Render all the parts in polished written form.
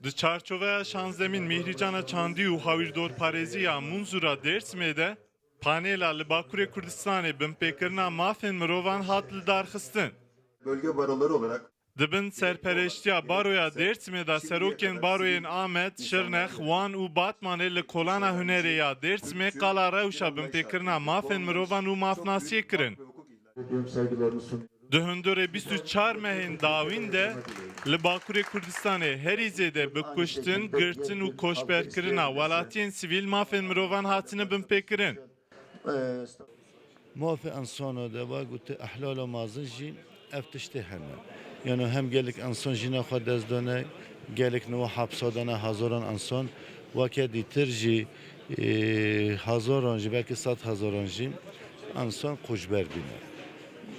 Di çarçoveya şanzemîn Mihricana Çandî û Hawirdorparêziya Munzura Dêrsimê de panêla li Bakurê Kurdistanê binpêkirina mafên mirovan hat li darxistin. Bölge baroları olarak Dibin serpereştiya baroya Dêrsimê de serokên baroyên Amed, Şirnex, Wan û Batmanê li kolana hunerê ya Dêrsimê qala rewşa binpêkirina mafên mirovan û mafnasiyê kirin. Di hundirê 24 mehên dawîn de li Bakurê Kurdistanê herî zêde bikuştin, girtin û koçberkirina welatiyên sivîl mafên mirovan hatine binpêkirin. Mafê insana de va gote ehlala mazin jî ev tiştê hene. Yani hem gelek insan jîna xwe dest dane, gelek nû hapsa dane hazaran insan, weke dîtir jî hazaran jî belki 100,000 jî insan koçber bîne.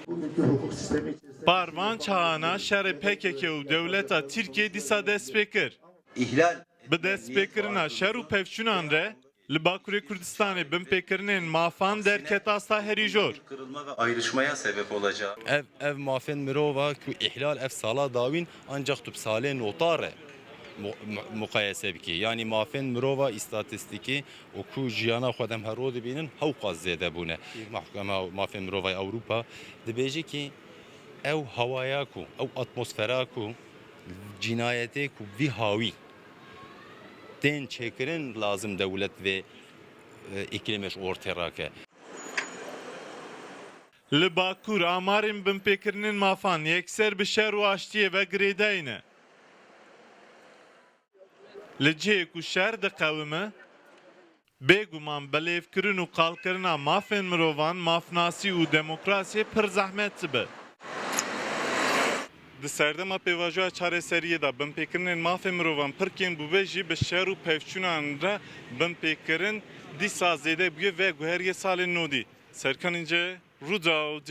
bugünkü hukuk sistemi içerisinde Barvan çağına şerê PKK û dewleta Tirkiye dîsa destpêkir. İhlal Bi destpêkirina şer û pevçûnan re li Bakurê Kurdistanê binpêkirinên mafan derketa sta herî jor. kırılma ve ayrışmaya sebep olacak. ev mafên mirova ku ihlal ev sala dawîn ancak tu bi salê notare mukayese bikî. Yani mafên mirova îstatîstîkî û ku jiyana xwe dem hero dibînin hewqa zêde bûne. Mahkema mafên mirovayê Ewropa dibêje ki ew hewaya ku ew atmosfera ku cinayetê ku vî hawî tên çêkirin lazim dewlet ve îklimê ortaya rake. Li Bakur amarên binpêkirinên mafan yekser bi şer û aştiyê ve girêdayîne. Li cihê ku şer diqewime, bêguman belêvkirin û qalkirina mafên mirovan, mafnasî û demokrasiyê pir zehmet dibe. Di serdema pêvajoya çareseriyê de binpêkirinên mafên mirovan pirkên bûbe jî bi şer û pevçûnan re binpêkirin dîsa zêde bûye ve guheriyê salên nodî. Serkanên ce Rûca û